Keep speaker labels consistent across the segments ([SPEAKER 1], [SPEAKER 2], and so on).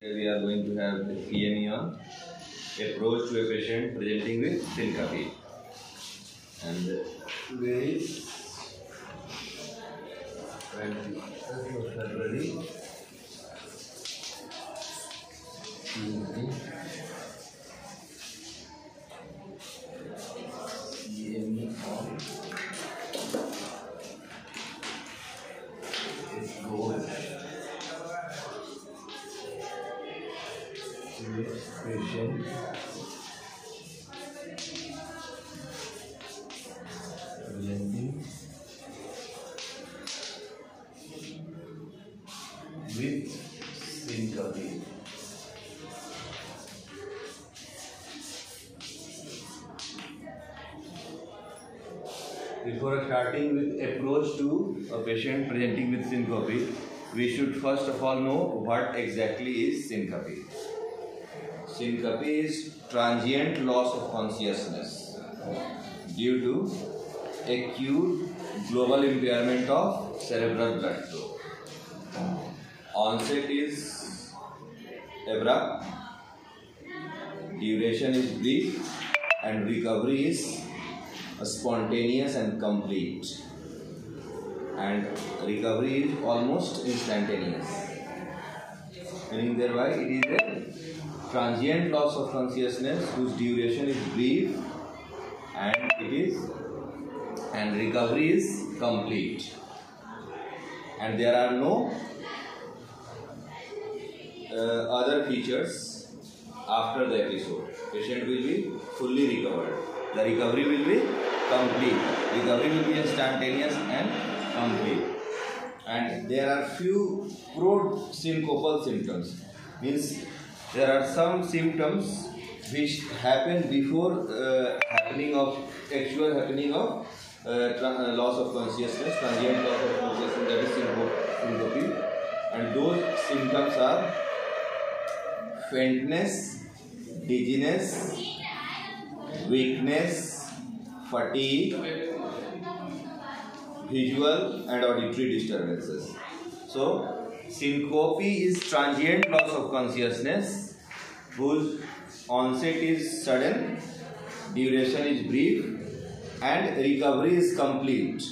[SPEAKER 1] Here we are going to have the PME on approach to a patient presenting with syncope. And today is 21st of February, Tuesday. PME on approach patient presenting with syncope. Before starting with approach to a patient presenting with syncope, we should first of all know what exactly is syncope. Syncope is transient loss of consciousness due to acute global impairment of cerebral blood flow. Onset is abrupt, duration is brief, and recovery is spontaneous and complete. And recovery is almost instantaneous. Meaning thereby it is a transient loss of consciousness whose duration is brief and recovery is complete. And there are no other features after the episode. Patient will be fully recovered. The recovery will be complete. Recovery will be instantaneous and complete. And there are few pro-syncopal symptoms. Means there are some symptoms which happen before actual happening of loss of consciousness, transient loss of consciousness, that is syncope. And those symptoms are faintness, dizziness, weakness, fatigue, visual and auditory disturbances. So, syncope is transient loss of consciousness whose onset is sudden, duration is brief, and recovery is complete.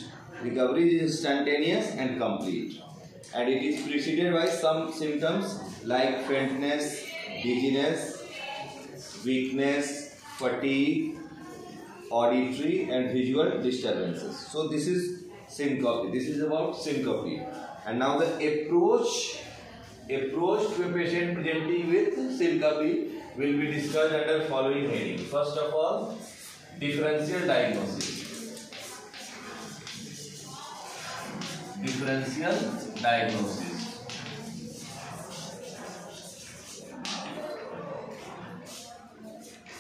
[SPEAKER 1] Recovery is instantaneous and complete. And it is preceded by some symptoms like faintness, dizziness, weakness, fatigue, auditory and visual disturbances. So this is syncope. This is about syncope. And now the approach to a patient presenting with syncope will be discussed under following heading. First of all, differential diagnosis. Differential diagnosis.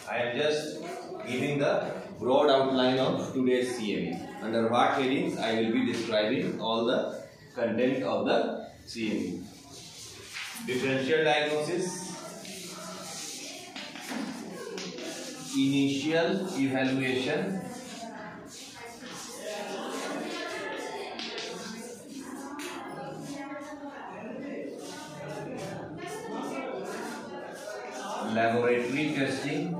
[SPEAKER 1] I am just giving the broad outline of today's CME. Under what headings I will be describing all the content of the CME. Differential diagnosis, initial evaluation, laboratory testing,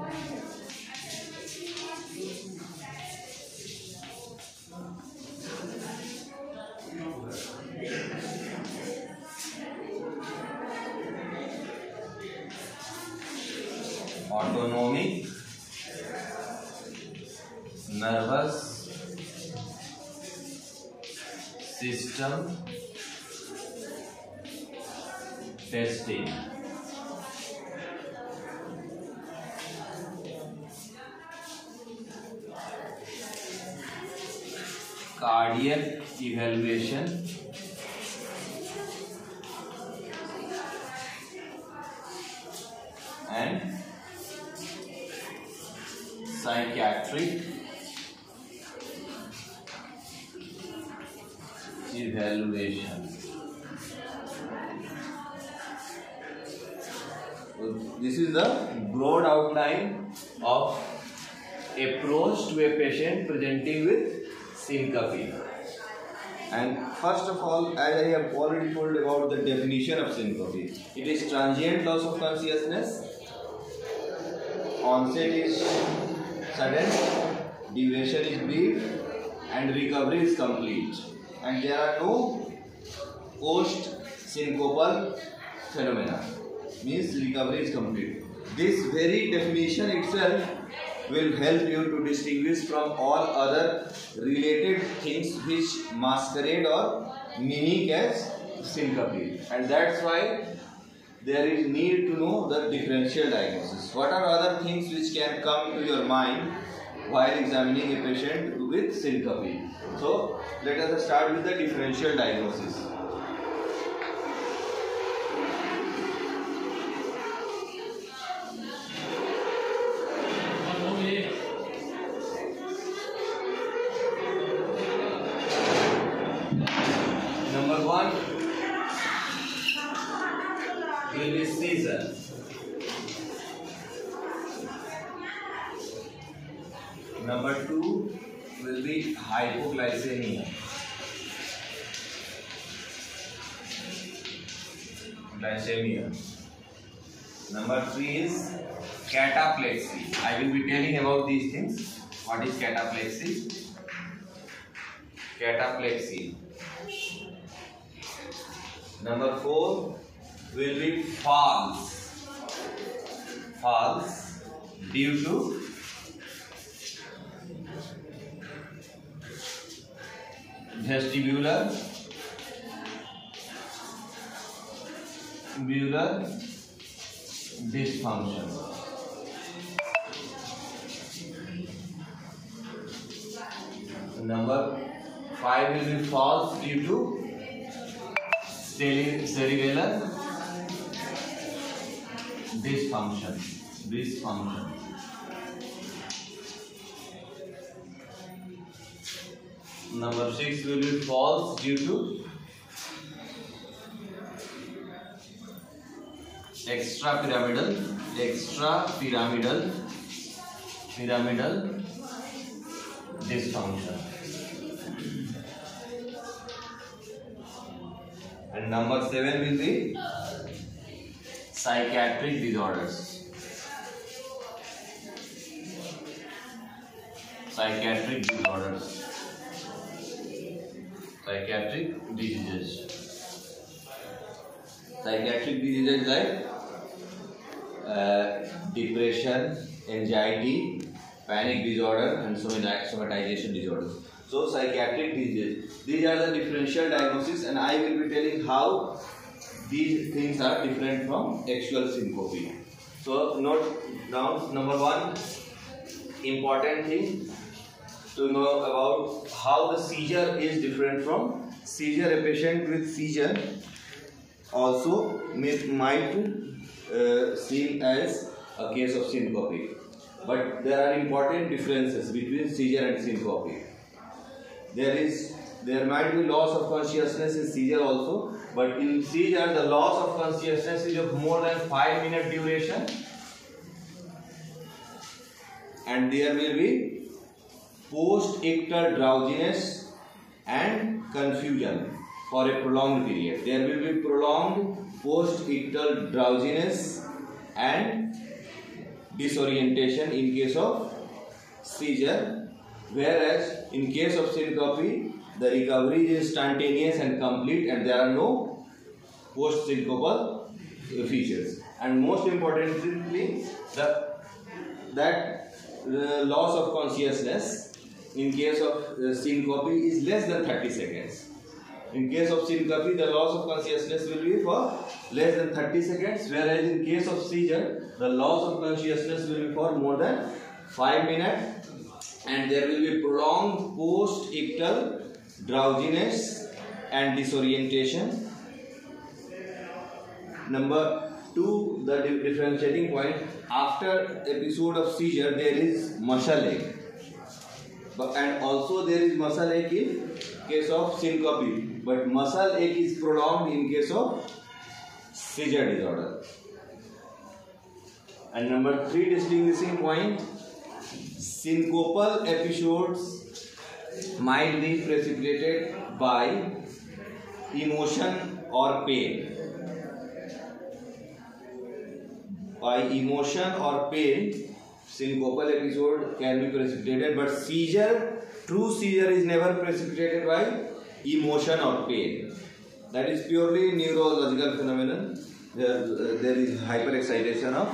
[SPEAKER 1] autonomic nervous system testing, cardiac evaluation, and psychiatric evaluation. So this is the broad outline of approach to a patient presenting with syncope. And first of all, as I have already told about the definition of syncope, it is transient loss of consciousness, onset is sudden, duration is brief, and recovery is complete. And there are no post-syncopal phenomena, means recovery is complete. This very definition itself will help you to distinguish from all other related things which masquerade or mimic as syncope. And that's why there is need to know the differential diagnosis. What are other things which can come to your mind while examining a patient with syncope? So let us start with the differential diagnosis. Number one will be seizure. Number two will be hypoglycemia. Number three is cataplexy. I will be telling about these things. What is cataplexy? Number four will be falls due to vestibular dysfunction. Number five will be falls due to cerebellar dysfunction. Number six will be falls due to extrapyramidal dysfunction. And number seven will be psychiatric disorders. Psychiatric diseases like depression, anxiety, panic disorder, and somatization disorders. So psychiatric diseases. These are the differential diagnosis, and I will be telling how these things are different from actual syncope. So note down, number one important thing to know about how the seizure is different from seizure. A patient with seizure also might seen as a case of syncope, but there are important differences between seizure and syncope. There might be loss of consciousness in seizure also, but in seizure the loss of consciousness is of more than 5-minute duration, and there will be post-ictal drowsiness and confusion for a prolonged period. There will be prolonged post-ictal drowsiness and disorientation in case of seizure, whereas in case of syncope the recovery is instantaneous and complete, and there are no post-syncopal features. And most importantly, that loss of consciousness in case of syncope is less than 30 seconds. In case of syncope, the loss of consciousness will be for less than 30 seconds, whereas in case of seizure, the loss of consciousness will be for more than 5 minutes, and there will be prolonged post-ictal drowsiness and disorientation. Number two, the differentiating point: after episode of seizure, there is muscle ache, and also there is muscle ache in case of syncope, but muscle ache is prolonged in case of seizure disorder. And number three distinguishing point: syncopal episodes might be precipitated by emotion or pain. By emotion or pain, syncopal episode can be precipitated, but true seizure is never precipitated by emotion or pain. That is purely neurological phenomenon. There is hyperexcitation of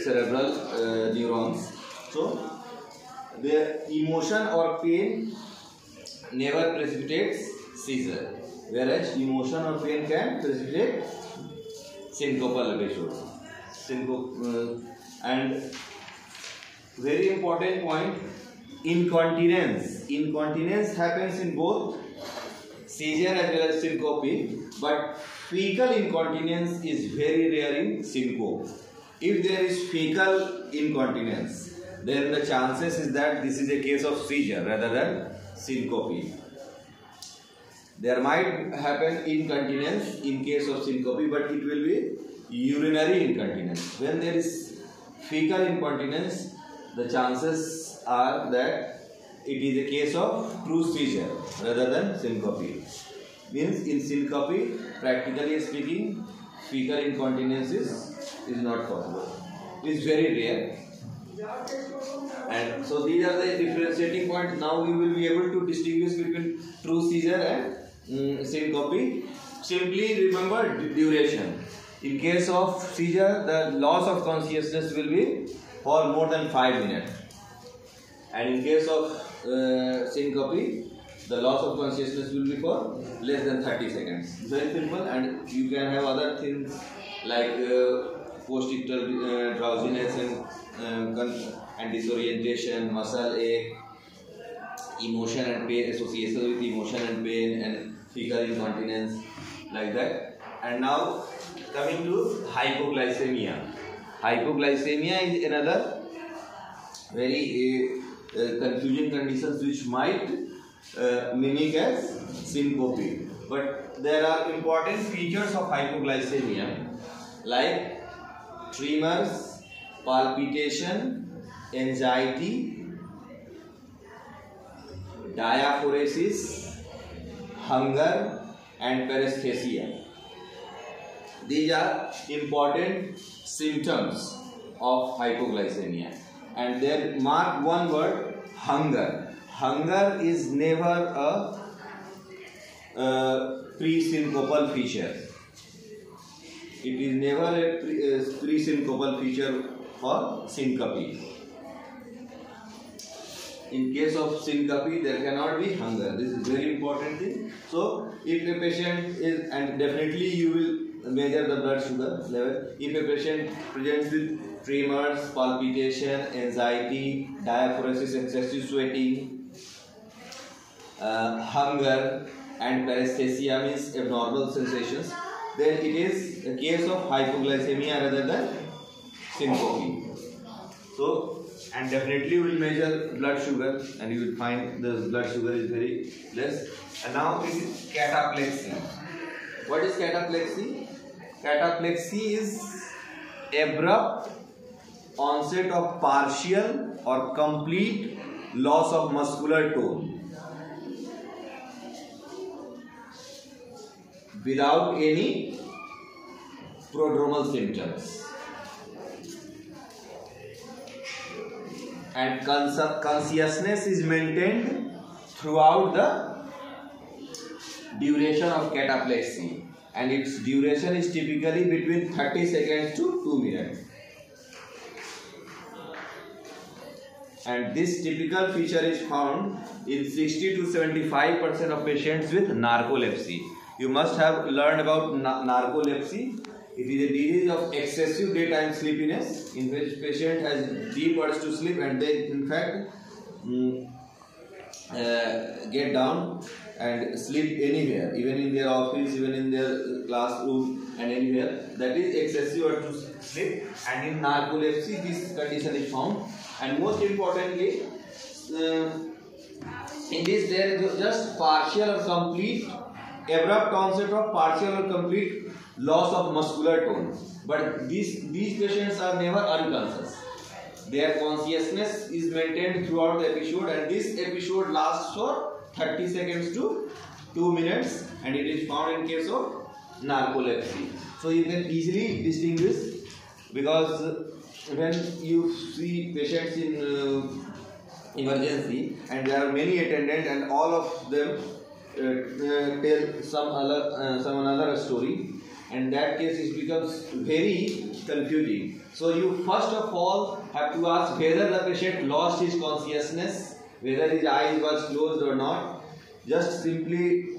[SPEAKER 1] cerebral neurons. So, the emotion or pain never precipitates seizure, whereas emotion or pain can precipitate syncopal episode. And very important point, incontinence. Incontinence happens in both seizure as well as syncope, but fecal incontinence is very rare in syncope. If there is fecal incontinence, then the chances is that this is a case of seizure rather than syncope. There might happen incontinence in case of syncope, but it will be urinary incontinence. When there is fecal incontinence, the chances are that it is a case of true seizure rather than syncope. Means in syncope, practically speaking, fecal incontinence is not possible. It is very rare. And so these are the differentiating points. Now we will be able to distinguish between true seizure and syncope. Simply remember duration. In case of seizure, the loss of consciousness will be for more than 5 minutes. And in case of syncope, the loss of consciousness will be for less than 30 seconds. Very simple, and you can have other things like post-ictal drowsiness and disorientation, muscle ache, emotion and pain, association with emotion and pain, and fecal incontinence, like that. And now coming to hypoglycemia. Hypoglycemia is another very confusing conditions which might mimic as syncope. But there are important features of hypoglycemia like tremors, palpitation, anxiety, diaphoresis, hunger and paresthesia. These are important symptoms of hypoglycemia, and they mark one word: hunger. Hunger is never a pre-syncopal feature. It is never a pre-syncopal feature for syncope. In case of syncope, there cannot be hunger. This is very important thing. So, if a patient is, and definitely you will measure the blood sugar level. If a patient presents with tremors, palpitation, anxiety, diaphoresis, excessive sweating, hunger and paresthesia means abnormal sensations, then it is a case of hypoglycemia rather than syncope. So, and definitely we will measure blood sugar, and you will find the blood sugar is very less. And now it is cataplexy. What is cataplexy? Cataplexy is abrupt onset of partial or complete loss of muscular tone without any prodromal symptoms, and consciousness is maintained throughout the duration of cataplexy, and its duration is typically between 30 seconds to 2 minutes. And this typical feature is found in 60 to 75% of patients with narcolepsy. You must have learned about narcolepsy. It is a disease of excessive daytime sleepiness in which patient has deep urge to sleep, and they in fact get down and sleep anywhere, even in their office, even in their classroom, and anywhere. That is excessive urge to sleep, and in narcolepsy this condition is found. And most importantly, in this there is just partial or complete, abrupt onset of partial or complete loss of muscular tone. But these patients are never unconscious. their consciousness is maintained throughout the episode, and this episode lasts for 30 seconds to 2 minutes, and it is found in case of narcolepsy. So you can easily distinguish, because when you see patients in emergency and there are many attendants and all of them tell some another story, and that case it becomes very confusing. So you first of all have to ask whether the patient lost his consciousness, whether his eyes was closed or not. Just simply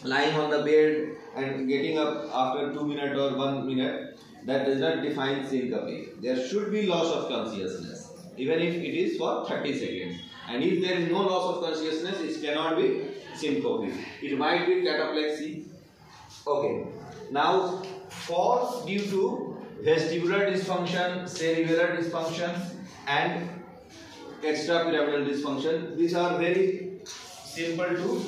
[SPEAKER 1] lying on the bed and getting up after 2 minutes or 1 minute, that does not define syncope. There should be loss of consciousness, even if it is for 30 seconds. And if there is no loss of consciousness, it cannot be syncope. It might be cataplexy. Okay. Now, falls due to vestibular dysfunction, cerebellar dysfunction, and extrapyramidal dysfunction. These are very simple to.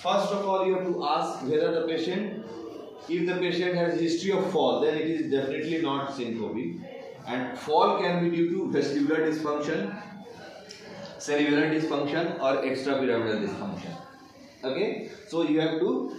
[SPEAKER 1] First of all, you have to ask whether the patient, if the patient has history of fall, then it is definitely not syncope. And fall can be due to vestibular dysfunction, cerebellar dysfunction, or extrapyramidal dysfunction. Okay, so you have to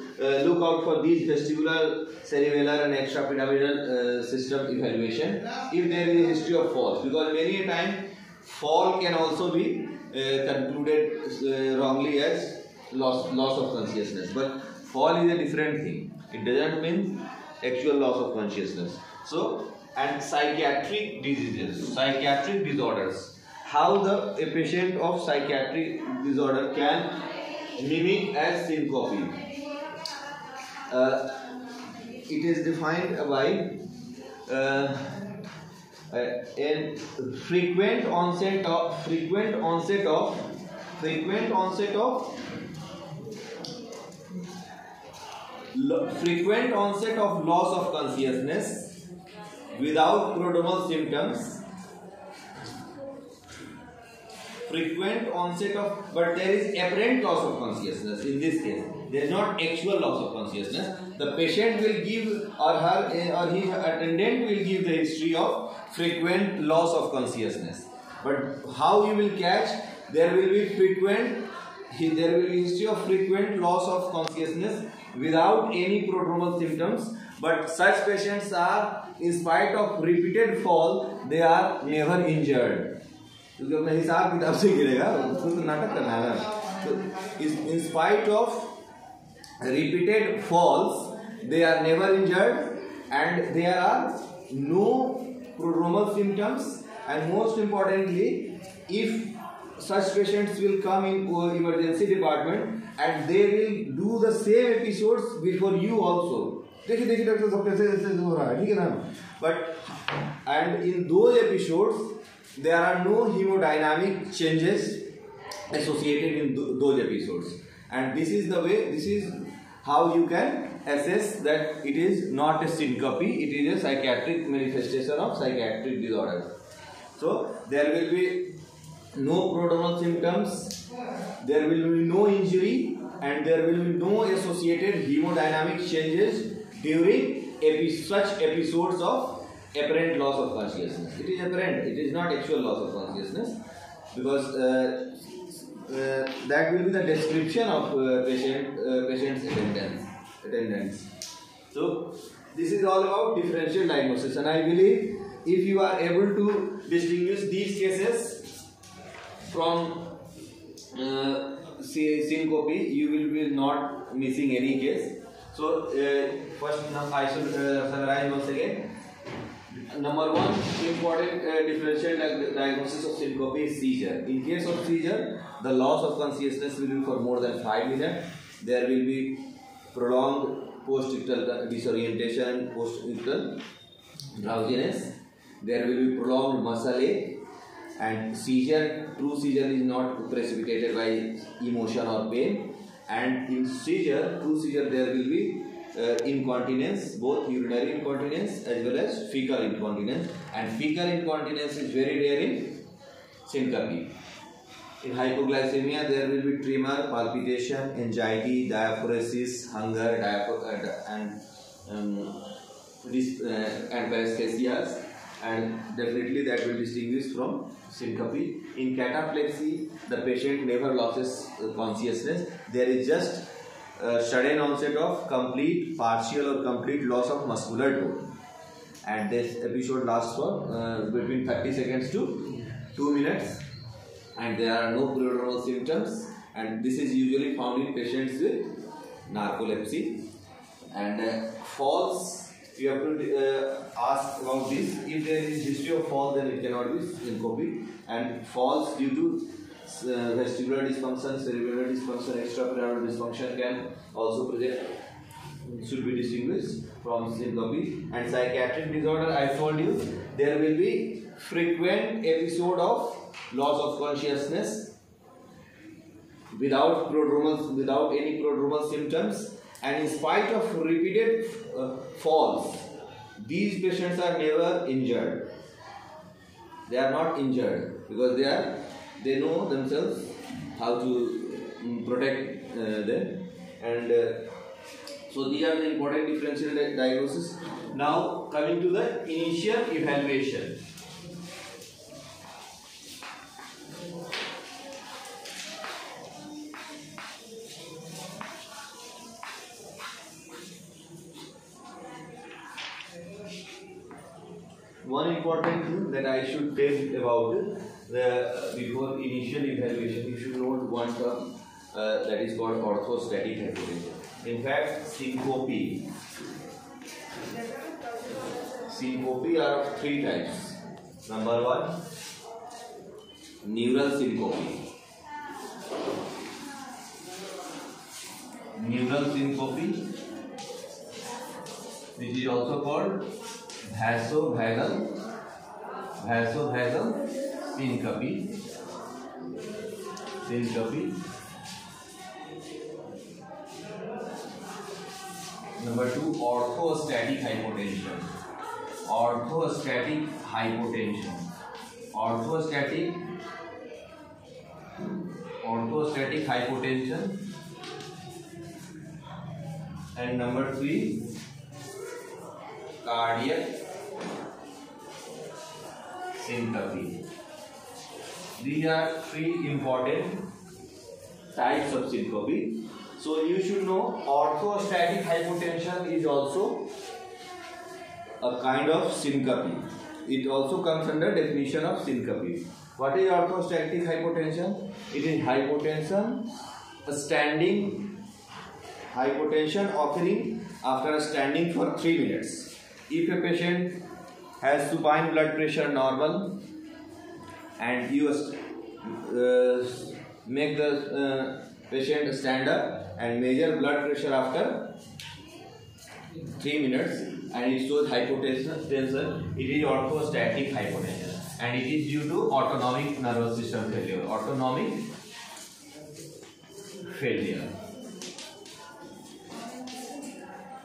[SPEAKER 1] look out for these vestibular, cerebellar, and extrapyramidal system evaluation if there is a history of falls, because many a time fall can also be concluded wrongly as loss of consciousness. But fall is a different thing. It doesn't mean actual loss of consciousness. So, and psychiatric diseases, psychiatric disorders, how a patient of psychiatric disorder can mimic as syncope. It is defined by a frequent onset of loss of consciousness without prodromal symptoms. Frequent onset of, but there is apparent loss of consciousness. In this case, there is not actual loss of consciousness. The patient will give, or her or his attendant will give the history of frequent loss of consciousness. But how you will catch? There will be history of frequent loss of consciousness without any prodromal symptoms. But such patients are, in spite of repeated fall, they are never injured. क्योंकि अपने हिसाब किताब से गिरेगा, उसको तो नाटक करना है ना. So, in spite of repeated falls, they are never injured, and there are no prodromal symptoms. And most importantly, if such patients will come in emergency department and they will do the same episodes before you also. देखिए doctor साहब कैसे हो रहा है, ठीक है ना. But and in those episodes, there are no hemodynamic changes associated in those episodes, and this is the way, this is how you can assess that it is not a syncope, it is a psychiatric manifestation of psychiatric disorder. So there will be no prodromal symptoms, there will be no injury, and there will be no associated hemodynamic changes during such episodes of apparent loss of consciousness. It is apparent, it is not actual loss of consciousness, because that will be the description of patient's attendance. So this is all about differential diagnosis, and I believe if you are able to distinguish these cases from syncope, you will be not missing any case. So first I should summarize once again. Number one, important differential diagnosis of syncope is seizure. In case of seizure, the loss of consciousness will be for more than 5 minutes. There will be prolonged post-ictal disorientation, post-ictal drowsiness. There will be prolonged muscle ache, and seizure, true seizure is not precipitated by emotion or pain. And in seizure, true seizure, there will be incontinence, both urinary incontinence as well as fecal incontinence, and fecal incontinence is very rare in syncope. In hypoglycemia, there will be tremor, palpitation, anxiety, diaphoresis, hunger, and paresthesias. and definitely that will distinguish from syncope. In cataplexy, the patient never loses consciousness. There is just sudden onset of complete, partial or complete loss of muscular tone, and this episode lasts for between 30 seconds to 2 minutes, and there are no prodromal symptoms, and this is usually found in patients with narcolepsy. And falls, you have to ask about this. If there is history of fall, then it cannot be syncope. And falls due to vestibular dysfunction, cerebellar dysfunction, extrapyramidal dysfunction can also present, should be distinguished from syncope. And psychiatric disorder, I told you, there will be frequent episode of loss of consciousness without any prodromal symptoms, and in spite of repeated falls, these patients are never injured. They are not injured because they know themselves how to protect them, and so these are the important differential diagnosis. Now coming to the initial evaluation. One important thing that I should tell about before initial evaluation, you should note one term that is called orthostatic hypotension. In fact, syncope are of 3 types. Number 1, neural syncope. Neural syncope, which is also called vasovagal syncope. Number 2, orthostatic hypotension. Orthostatic hypotension. And number 3, cardiac syncope. These are 3 important types of syncope. So you should know orthostatic hypotension is also a kind of syncope. It also comes under definition of syncope. What is orthostatic hypotension? It is hypotension occurring after standing for 3 minutes. If a patient has supine blood pressure normal and you make the patient stand up and measure blood pressure after 3 minutes and it shows hypotension, it is orthostatic hypotension, and it is due to autonomic nervous system failure.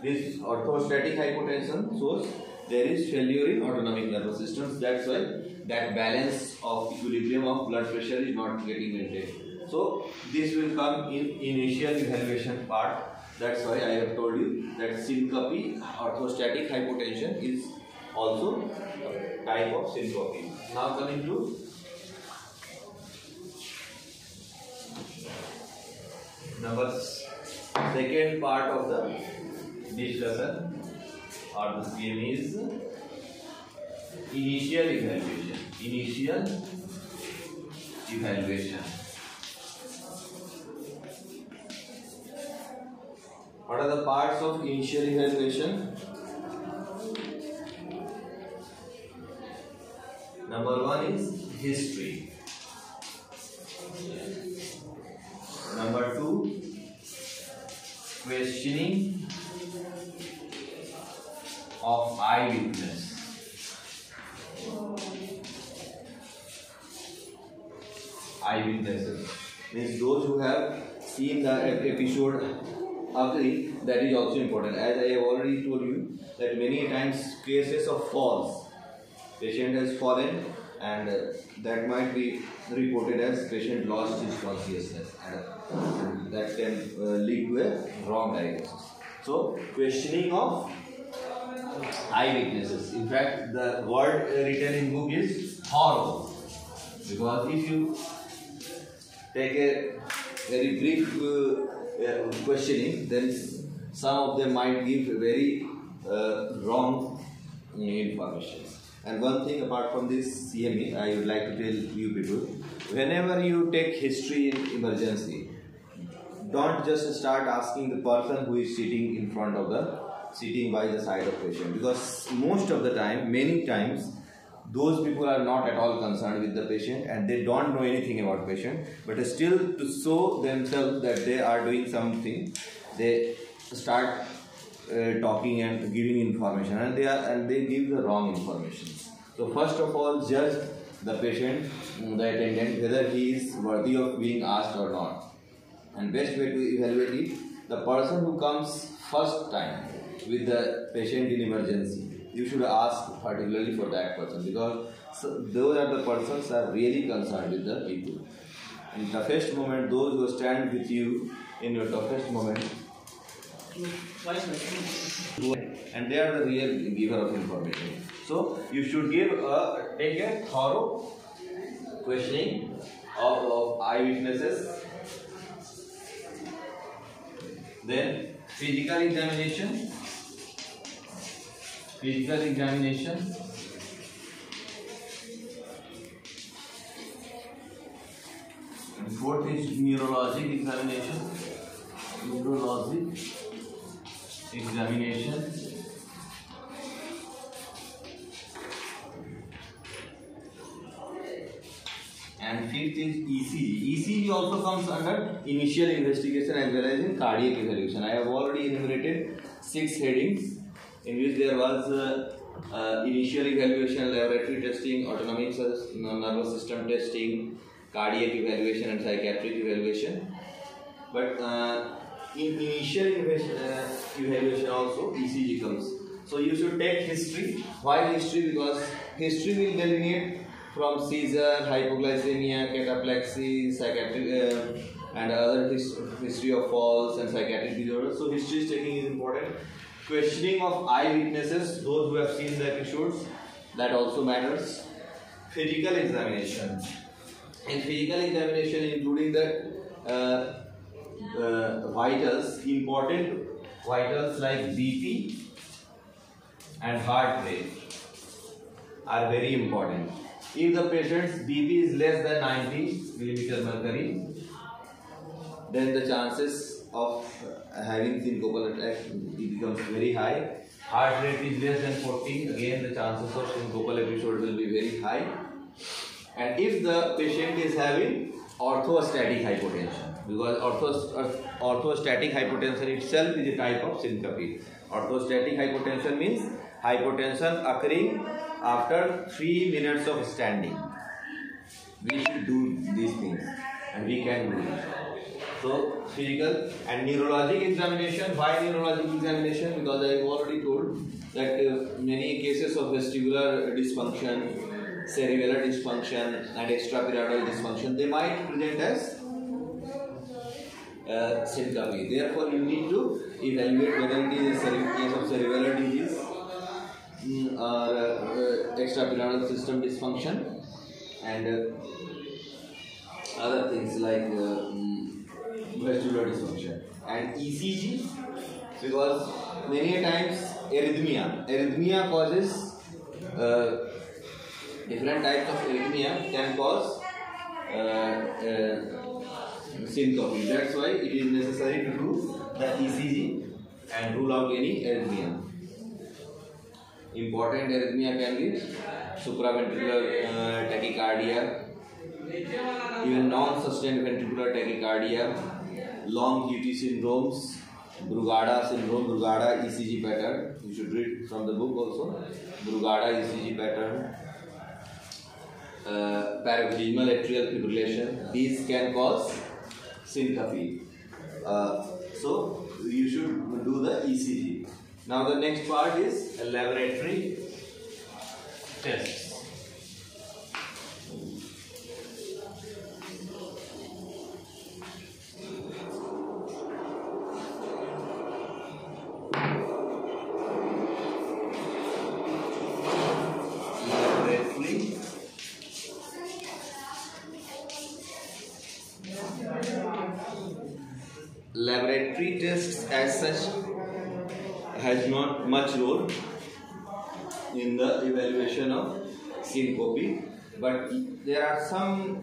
[SPEAKER 1] This orthostatic hypotension shows there is failure in autonomic nervous systems. That's why that balance of equilibrium of blood pressure is not getting maintained. So this will come in initial evaluation part. That's why I have told you that syncope, orthostatic hypotension, is also a type of syncope. Now coming to second part of the discussion or the scheme is initial evaluation. What are the parts of initial evaluation? Number 1 is history. Number 2, questioning of eyewitness. Eyewitnesses means those who have seen the episode occurring. That is also important. As I have already told you that many times cases of falls, patient has fallen and that might be reported as patient lost his consciousness, and that can lead to a wrong diagnosis. So questioning of eye weaknesses. In fact, the word written in book is horror, because if you take a very brief questioning, then some of them might give very wrong information. And one thing apart from this CME, I would like to tell you people, whenever you take history in emergency, don't just start asking the person who is sitting by the side of patient, because most of the time, many times, those people are not at all concerned with the patient and they don't know anything about patient, but still to show themselves that they are doing something, they start talking and giving information, and they give the wrong information. So first of all, judge the patient, the attendant, whether he is worthy of being asked or not. And best way to evaluate it, the person who comes first time with the patient in emergency, you should ask particularly for that person, because those are the persons are really concerned with the people. In toughest moment, those who stand with you in your toughest moment, and they are the real giver of information. So you should take a thorough questioning of eyewitnesses. Then physical examination. And fourth is neurologic examination. And fifth is ECG. ECG also comes under initial investigation as well as in cardiac evaluation. I have already enumerated 6 headings, in which there was initial evaluation, laboratory testing, autonomic nervous system testing, cardiac evaluation and psychiatric evaluation. But in initial evaluation also ECG comes. So you should take history. Why history? Because history will delineate from seizure, hypoglycemia, cataplexy, psychiatric and other history of falls and psychiatric disorders. So history taking is important. Questioning of eyewitnesses, those who have seen the episodes, that also matters. Physical examination. In physical examination, including the vitals, important vitals like BP and heart rate are very important. If the patient's BP is less than 90 millimeter mercury, then the chances of having syncopal attack becomes very high. Heart rate is less than 40, again the chances of syncopal episode will be very high. And if the patient is having orthostatic hypotension, because orthostatic hypotension itself is a type of syncope. Orthostatic hypotension means hypotension occurring after 3 minutes of standing. We should do these things and we can do it. So physical and neurologic examination. Why neurologic examination? Because I have already told that many cases of vestibular dysfunction, cerebellar dysfunction and extrapyramidal dysfunction, they might present as syncope. Therefore, you need to evaluate whether it is a case of cerebellar disease or extrapyramidal system dysfunction and other things like vestibular dysfunction. And ECG, because many times arrhythmia causes different types of arrhythmia can cause syncope. That's why it is necessary to do the ECG and rule out any arrhythmia. Important arrhythmia can be supraventricular tachycardia, even non-sustained ventricular tachycardia, long QT syndromes, Brugada syndrome, Brugada ECG pattern. You should read from the book also. Brugada ECG pattern, paraphragmal atrial fibrillation. These can cause syncope. So you should do the ECG. Now the next part is a laboratory tests. tests as such has not much role in the evaluation of syncope, but there are some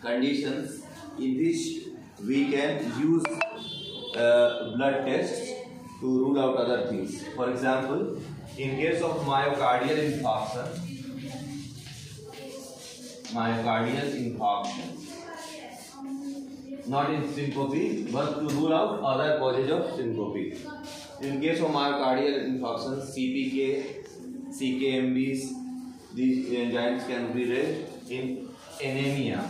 [SPEAKER 1] conditions in which we can use blood tests to rule out other things. For example, in case of myocardial infarction, not in syncope, but to rule out other causes of syncope. In case of myocardial infarction, CPK, CKMBs, these enzymes can be raised. In anemia,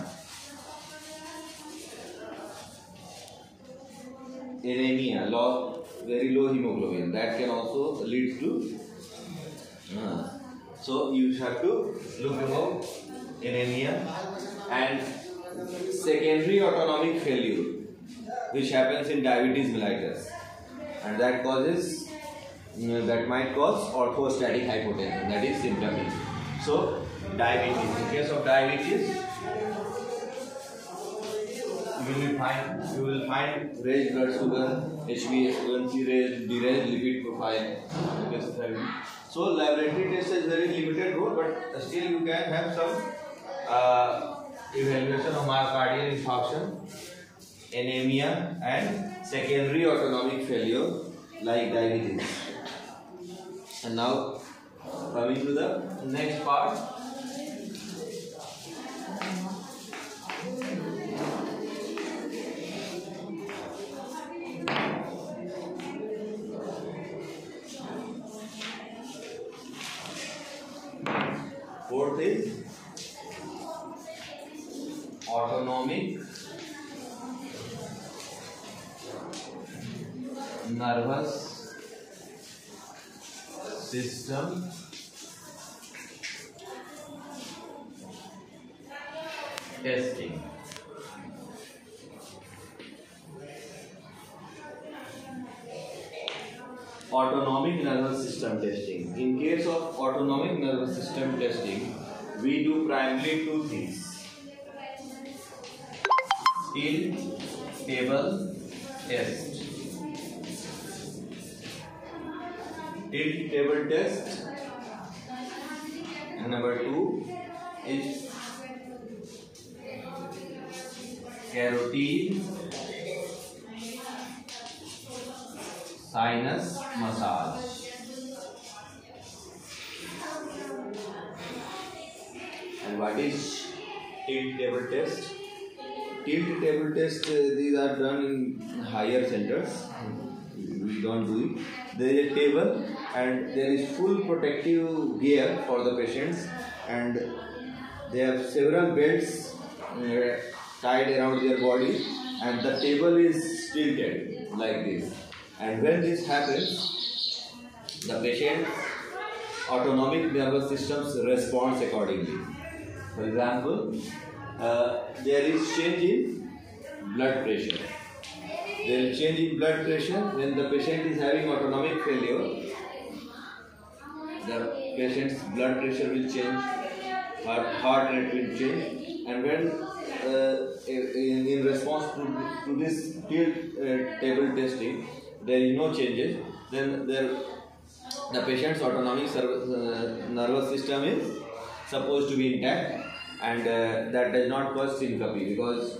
[SPEAKER 1] very low hemoglobin, that can also lead to. So you have to look about anemia and secondary autonomic failure, which happens in diabetes mellitus, and that might cause orthostatic hypotension, that is symptom. So diabetes, in case of diabetes, you will find raised blood sugar, HbA1c raised, deranged lipid profile. So laboratory test has very limited role, but still you can have some evaluation of myocardial infarction, anemia, and secondary autonomic failure like diabetes. And now coming to the next part. Fourth is autonomic nervous system testing. Autonomic nervous system testing. In case of autonomic nervous system testing, we do primarily two things: tilt table test. Tilt table test, and number two is carotid sinus massage. And what is tilt table test? Tilt table test, these are done in higher centers. We don't do it. There is a table and there is full protective gear for the patients, and they have several belts tied around their body, and the table is tilted like this. And when this happens, the patient's autonomic nervous system responds accordingly. For example, there is change in blood pressure. There is change in blood pressure when the patient is having autonomic failure. The patient's blood pressure will change, heart rate will change, and when in response to this tilt table testing, there is no changes, then the patient's autonomic nervous system is supposed to be intact, and that does not cause syncope, because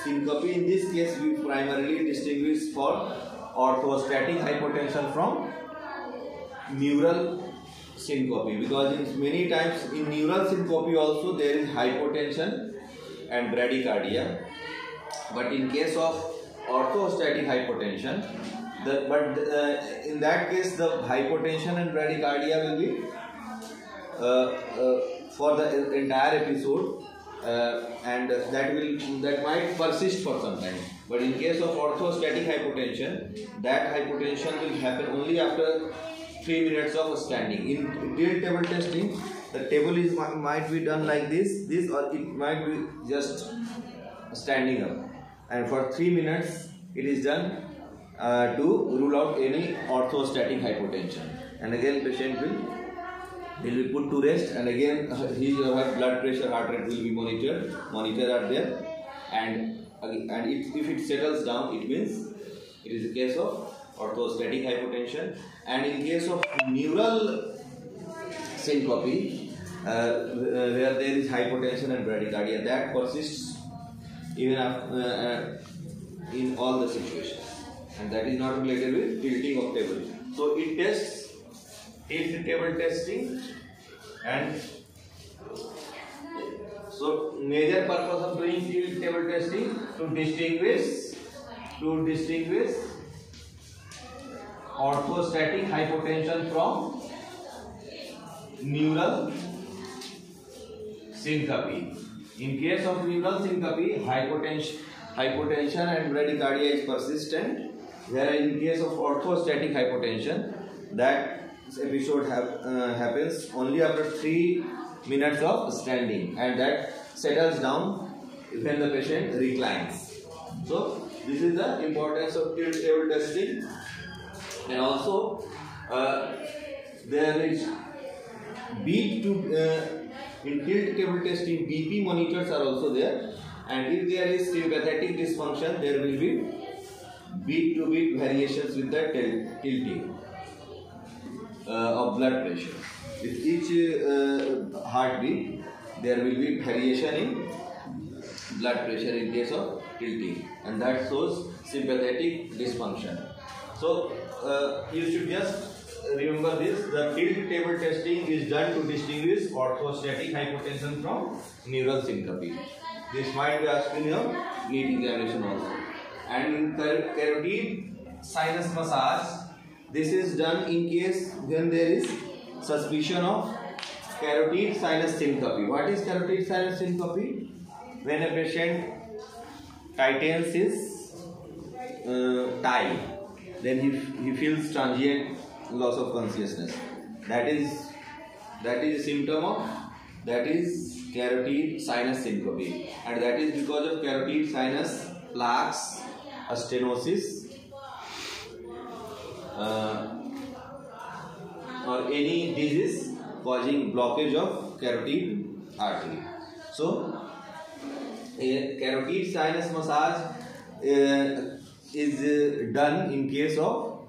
[SPEAKER 1] syncope in this case we primarily distinguish for orthostatic hypotension from neural syncope, because in many times in neural syncope also there is hypotension and bradycardia, but in case of orthostatic hypotension, in that case the hypotension and bradycardia will be for the entire episode, and that might persist for some time. But in case of orthostatic hypotension, that hypotension will happen only after 3 minutes of standing. In tilt table testing, the table might be done like this, or it might be just standing up, and for 3 minutes it is done to rule out any orthostatic hypotension, and again patient will be put to rest, and again his or her blood pressure, heart rate will be monitored are there, and if it settles down, it means It is a case of orthostatic hypotension. And in case of neural syncope, where there is hypotension and bradycardia, that persists even in all the situations, and that is not related with tilting of table. So it tests tilt table testing, and so major purpose of doing tilt table testing to distinguish orthostatic hypotension from neural syncope. In case of neural syncope, hypotension and bradycardia is persistent, whereas in case of orthostatic hypotension, that episode happens only after 3 minutes of standing, and that settles down when the patient reclines. So this is the importance of tilt table testing. And also there is beat to in tilt table testing, BP monitors are also there, and if there is sympathetic dysfunction, there will be beat to beat variations with the tilting of blood pressure. With each heartbeat, there will be variation in blood pressure in case of tilting, and that shows sympathetic dysfunction. So you should just remember this: the tilt table testing is done to distinguish orthostatic hypotension from neural syncope. This might be asked in your NEET examination also. And in carotid sinus massage, this is done in case when there is suspicion of carotid sinus syncope. What is carotid sinus syncope? When a patient tightens his tie, then he feels transient loss of consciousness. That is a symptom of carotid sinus syncope, and that is because of carotid sinus plaques, stenosis, or any disease causing blockage of carotid artery. So a carotid sinus massage is done in case of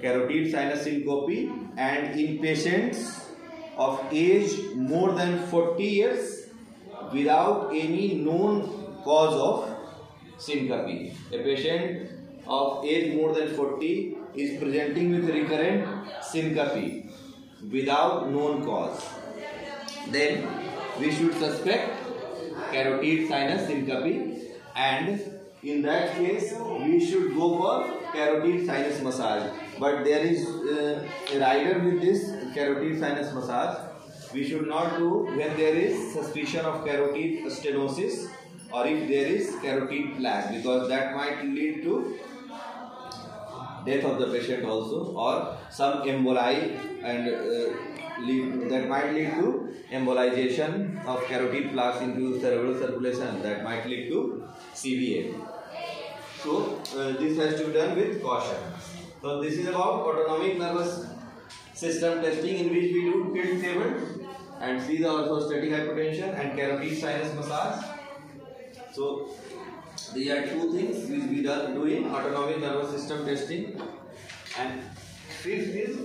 [SPEAKER 1] carotid sinus syncope and in patients of age more than 40 years without any known cause of syncope. A patient of age more than 40 is presenting with recurrent syncope without known cause, then we should suspect carotid sinus syncope, and in that case we should go for carotid sinus massage. But there is a rider with this carotid sinus massage. We should not do when there is suspicion of carotid stenosis or if there is carotid plaque, because that might lead to death of the patient also, or some emboli, and that might lead to embolization of carotid plaques into cerebral circulation, that might lead to CVA. So this has to be done with caution. So this is about autonomic nervous system testing, in which we do tilt table and see the orthostatic hypotension and carotid sinus massage. So these are two things which we do in autonomic nervous system testing. And fifth is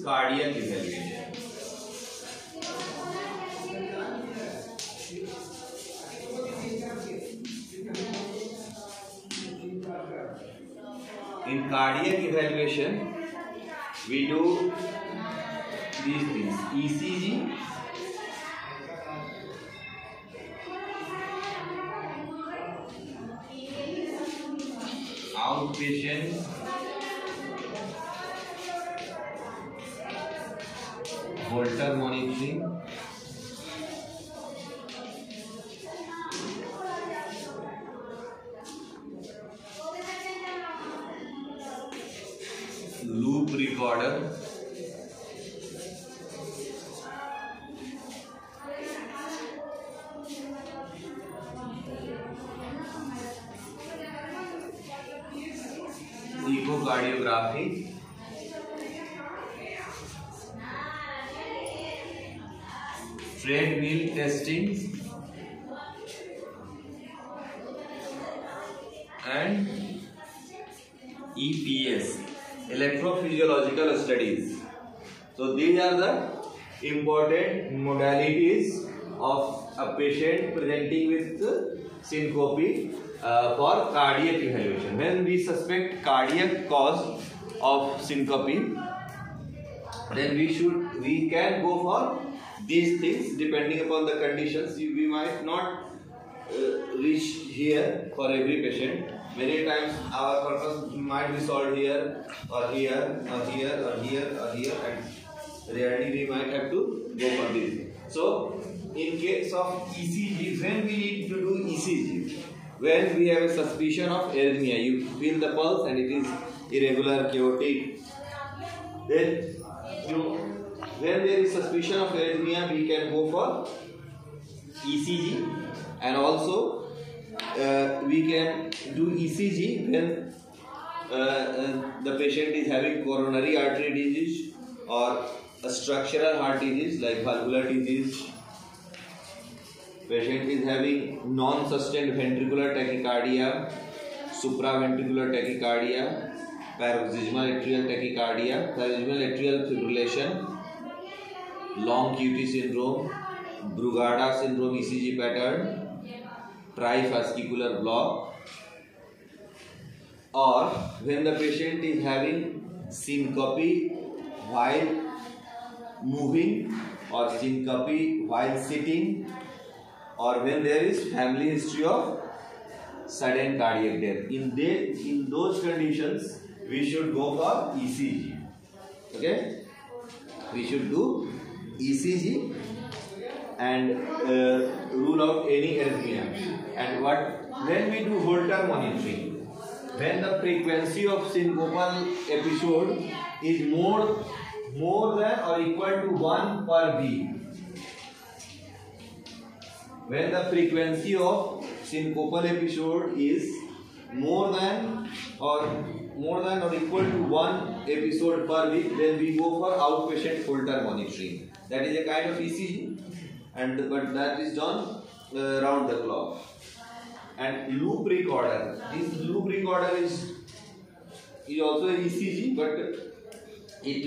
[SPEAKER 1] cardiac evaluation. In cardiac evaluation, we do these things: ECG, outpatient Holter monitoring, loop recorder, echocardiography, treadmill testing, and EPS, electrophysiological studies. So these are the important modalities of a patient presenting with syncope for cardiac evaluation. When we suspect cardiac cause of syncope, then we can go for these things depending upon the conditions. We might not reach here for every patient. Many times our purpose might be solved here or here or here or here or here, and rarely we might have to go for this. So in case of ECG, when we need to do ECG, when we have a suspicion of arrhythmia, you feel the pulse and it is irregular, chaotic, then when there is suspicion of arrhythmia, we can go for ECG, and also we can do ECG when the patient is having coronary artery disease or a structural heart disease like valvular disease. Patient is having non-sustained ventricular tachycardia, supraventricular tachycardia, paroxysmal atrial tachycardia, paroxysmal atrial fibrillation, long QT syndrome, Brugada syndrome ECG pattern, trifascicular block, or when the patient is having syncope while moving or syncope while sitting, or when there is family history of sudden cardiac death. In those conditions, we should go for ECG. Okay, we should do ECG and rule out any arrhythmia. And when we do Holter monitoring, when the frequency of syncopal episode is more than or equal to 1 per beat. When the frequency of syncopal episode is more than or equal to 1 episode per week, then we go for outpatient Holter monitoring. That is a kind of ECG, but that is done round the clock. And loop recorder. This loop recorder is also an ECG, but it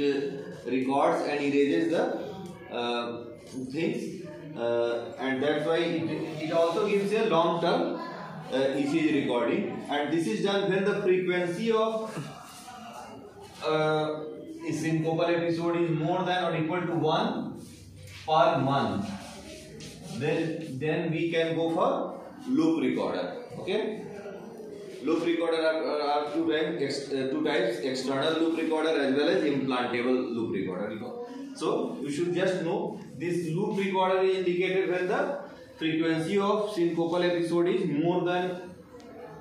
[SPEAKER 1] records and erases the things. And that's why it also gives a long-term ECG recording, and this is done when the frequency of a syncopal episode is more than or equal to 1 per month. Then we can go for loop recorder. Okay, loop recorder are two types: external loop recorder as well as implantable loop recorder. So you should just know this loop recorder is indicated when the frequency of syncopal episode is more than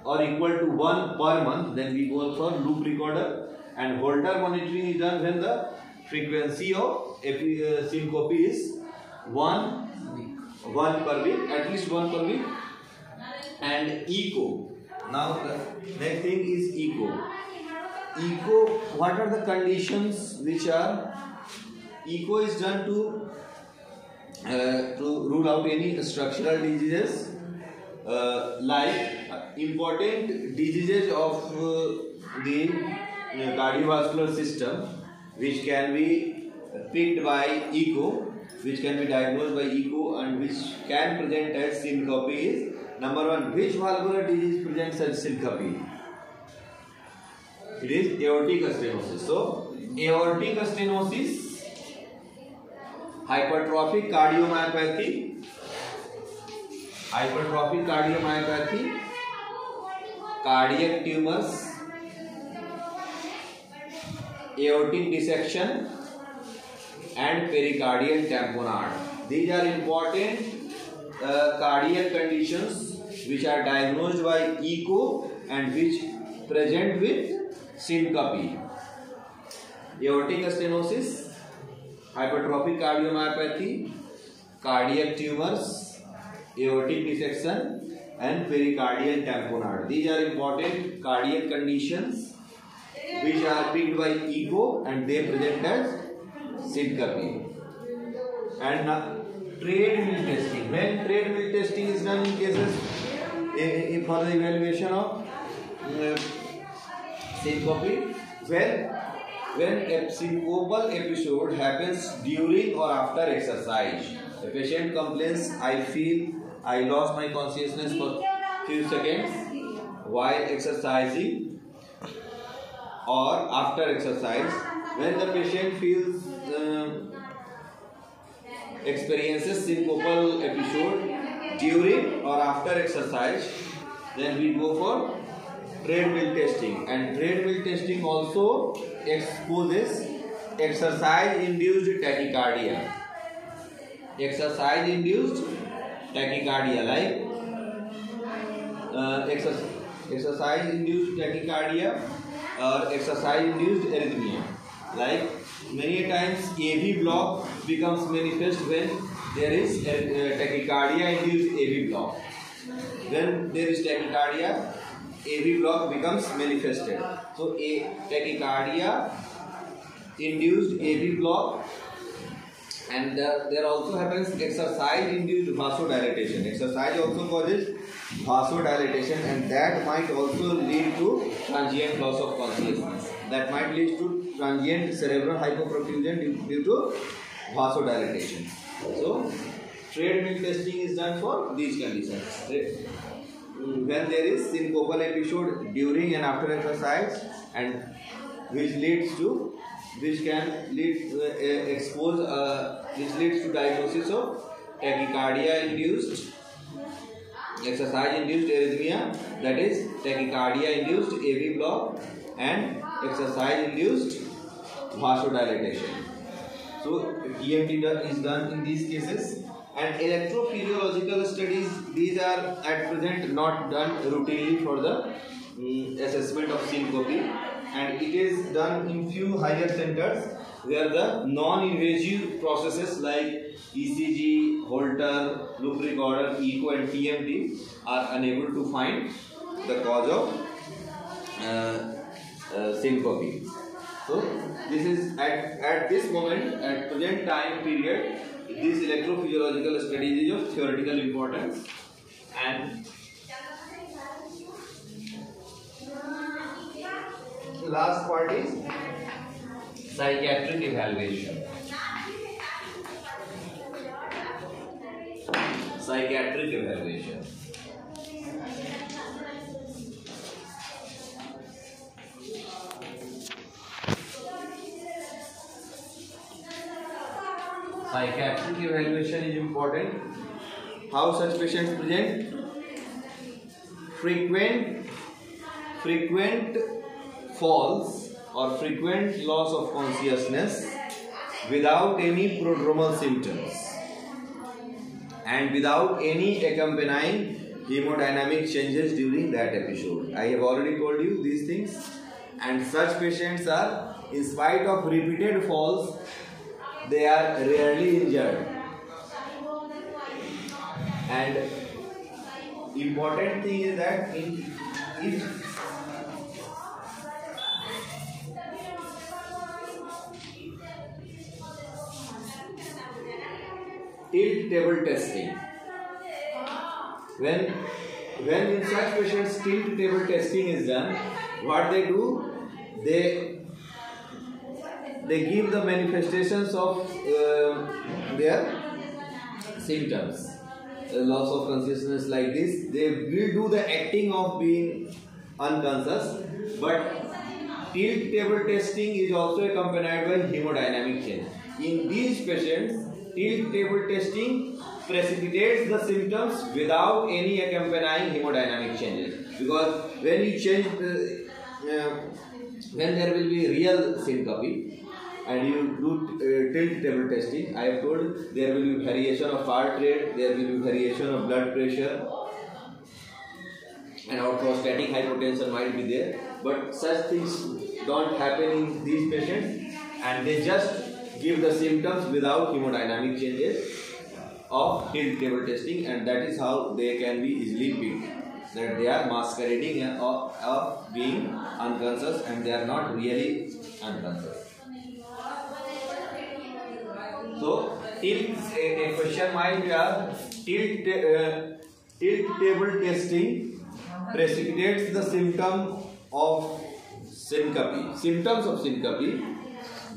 [SPEAKER 1] or equal to 1 per month. Then we go for loop recorder. And Holter monitoring is done when the frequency of syncope is 1 per week, at least 1 per week. And echo. Now the next thing is echo. Echo, what are the conditions which are? Echo is done to rule out any structural diseases, like important diseases of the cardiovascular system, which can be picked by echo, which can be diagnosed by echo, and which can present as syncope is: number 1, which valvular disease presents as syncope? It is aortic stenosis. So aortic stenosis, hypertrophic cardiomyopathy, cardiac tumors, aortic dissection, and pericardial tamponade. These are important cardiac conditions which are diagnosed by echo and which present with syncope. Aortic stenosis, hypertrophic cardiomyopathy, cardiac tumors, aortic dissection, and pericardial tamponade. These are important cardiac conditions which are picked by echo and they present as syncope. And treadmill testing. When treadmill testing is done in cases for the evaluation of syncope, when a syncopal episode happens during or after exercise. The patient complains, I feel I lost my consciousness for few seconds while exercising or after exercise. When the patient feels experiences syncopal episode during or after exercise, then we go for treadmill testing. And treadmill testing also exposes exercise-induced tachycardia. Exercise-induced tachycardia, like exercise-induced tachycardia or exercise-induced arrhythmia. Like many times AV block becomes manifest when there is tachycardia-induced AV block. When there is tachycardia, AV block becomes manifested. So a tachycardia-induced AV block, and there also happens exercise-induced vasodilatation. Exercise also causes vasodilatation, and that might also lead to transient loss of consciousness. That might lead to transient cerebral hypoperfusion due to vasodilatation. So, treadmill testing is done for these conditions. When there is syncopal episode during and after exercise, and which leads to diagnosis of tachycardia-induced exercise-induced arrhythmia, that is tachycardia-induced AV block and exercise-induced vasodilatation. So EMT is done in these cases. And electrophysiological studies, these are at present not done routinely for the assessment of syncope, and it is done in few higher centers where the non-invasive processes like ECG, Holter, loop recorder, echo and TMT are unable to find the cause of syncope. So this is at this moment, at present time period, this electrophysiological studies is of theoretical importance. And the last part is psychiatric evaluation. Psychiatric evaluation. Psychiatric evaluation is important. How such patients present? Frequent falls or frequent loss of consciousness without any prodromal symptoms and without any accompanying hemodynamic changes during that episode. I have already told you these things, and such patients are, in spite of repeated falls, they are rarely injured. And important thing is that if tilt table testing, when in such patients tilt table testing is done, what they do, they give the manifestations of their symptoms, loss of consciousness like this. They will do the acting of being unconscious, but tilt table testing is also accompanied by hemodynamic change. In these patients, tilt table testing precipitates the symptoms without any accompanying hemodynamic changes, because when you change when there will be real syncope and you do tilt table testing, I have told there will be variation of heart rate, there will be variation of blood pressure, and orthostatic hypotension might be there, but such things don't happen in these patients, and they just give the symptoms without hemodynamic changes of tilt table testing, and that is how they can be easily picked, that they are masquerading of being unconscious and they are not really unconscious. So a question might be asked, tilt table testing precipitates the symptoms of syncope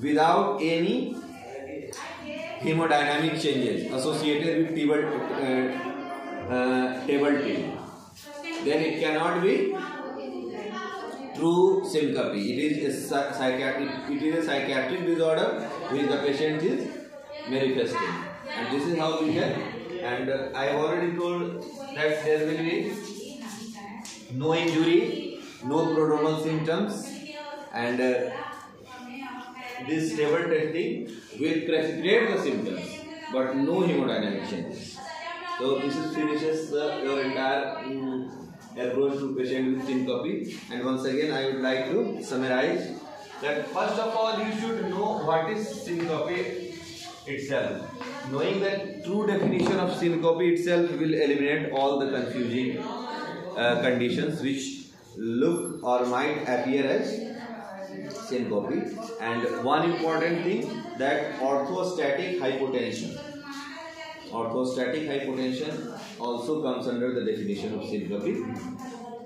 [SPEAKER 1] without any hemodynamic changes associated with table tilt. Then it cannot be true syncope. It is a psychiatric disorder which the patient is manifesting, and this is how we can. And I have already told that there will be no injury, no prodromal symptoms, and this table testing will precipitate the symptoms, but no hemodynamic changes. So this finishes your entire approach to patient with syncope. And once again, I would like to summarize that first of all, you should know what is syncope itself. Knowing the true definition of syncope itself will eliminate all the confusing conditions which look or might appear as syncope. And one important thing, that orthostatic hypotension also comes under the definition of syncope,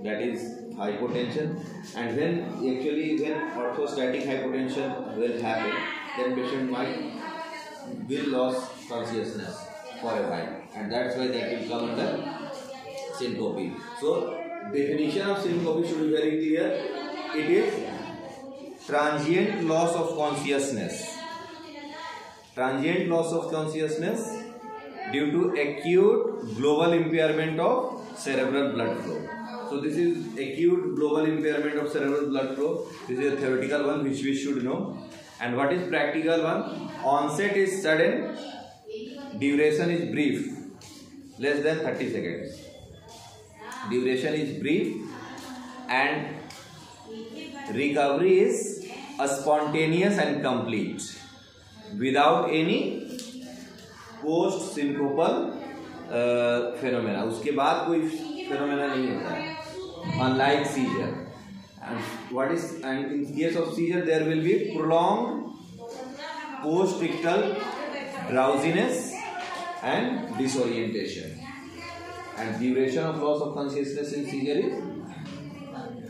[SPEAKER 1] that is hypotension. And when orthostatic hypotension will happen, then patient will lose consciousness for a while, and that's why that will come under syncope. So definition of syncope should be very clear. It is transient loss of consciousness due to acute global impairment of cerebral blood flow. So this is acute global impairment of cerebral blood flow. This is a theoretical one which we should know. And what is practical one? Onset is sudden, duration is brief, less than 30 seconds. Duration is brief, and recovery is spontaneous and complete without any post syncopal phenomena. उसके बाद कोई phenomena नहीं होता है, unlike seizure. And in case of seizure there will be prolonged post-ictal drowsiness and disorientation, and duration of loss of consciousness in seizure is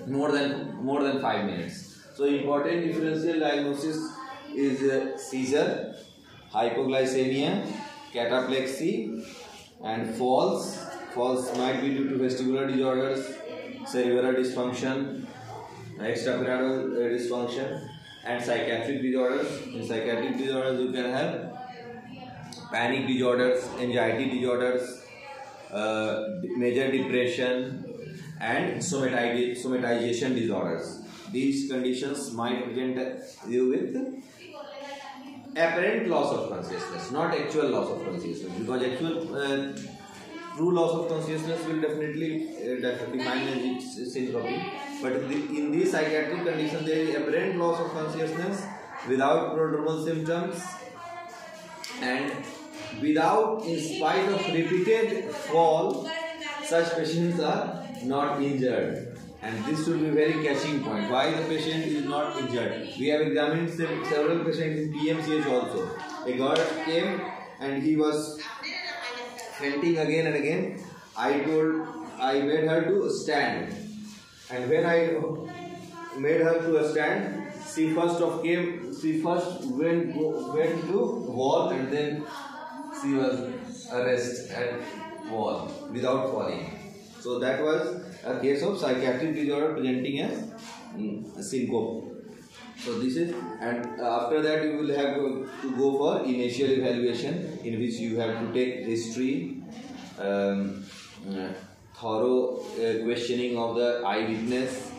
[SPEAKER 1] more than 5 minutes. So important differential diagnosis is seizure, hypoglycemia, cataplexy, and falls. Falls might be due to vestibular disorders, cerebral dysfunction, extrapyramidal dysfunction, and psychiatric disorders. In psychiatric disorders you can have panic disorders, anxiety disorders, major depression, and somatization disorders. These conditions might present you with apparent loss of consciousness, not actual loss of consciousness, because actual true loss of consciousness will definitely define as syncope. But in these psychiatric conditions, there is apparent loss of consciousness without prodromal symptoms, and without, in spite of repeated fall, such patients are not injured. And this should be very catching point. Why the patient is not injured? We have examined several patients in PMCH also. A girl came and he was fainting again and again. I made her to stand, and when I made her to stand, she first went to wall, and then she was arrested at wall without falling. So that was a case of psychiatric disorder presenting as syncope. So this is, and after that you will have to go for initial evaluation, in which you have to take history, thorough questioning of the eyewitness,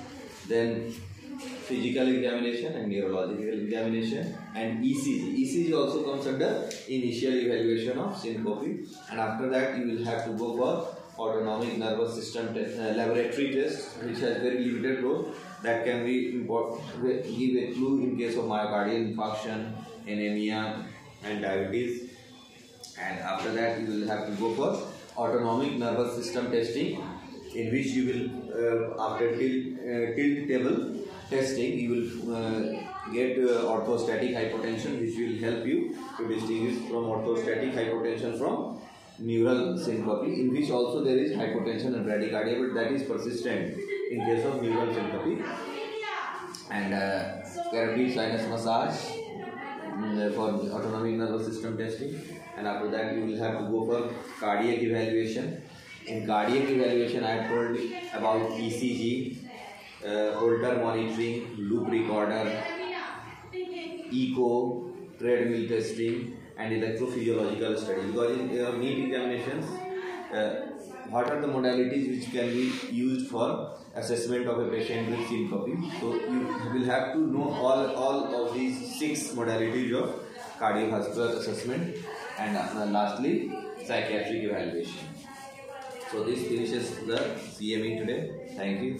[SPEAKER 1] then physical examination and neurological examination, and ECG. ECG also comes under initial evaluation of syncope. And after that you will have to go for autonomic nervous system laboratory test, which has very limited role, that can be give a clue in case of myocardial infarction, anemia, and diabetes. And after that you will have to go for autonomic nervous system testing, in which you will after tilt table testing, you will get orthostatic hypotension, which will help you to distinguish from orthostatic hypotension from neural syncope, in which also there is hypotension and bradycardia, but that is persistent in case of neural syncope. And carotid sinus massage for autonomic nervous system testing. And after that you will have to go for cardiac evaluation. In cardiac evaluation, I have told about ECG, Holter monitoring, loop recorder, echo, treadmill testing, and electrophysiological study. Because in NEET examinations, what are the modalities which can be used for assessment of a patient with syncope? So you will have to know all of these 6 modalities of cardiovascular assessment, and lastly psychiatric evaluation. So this finishes the CME today. Thank you.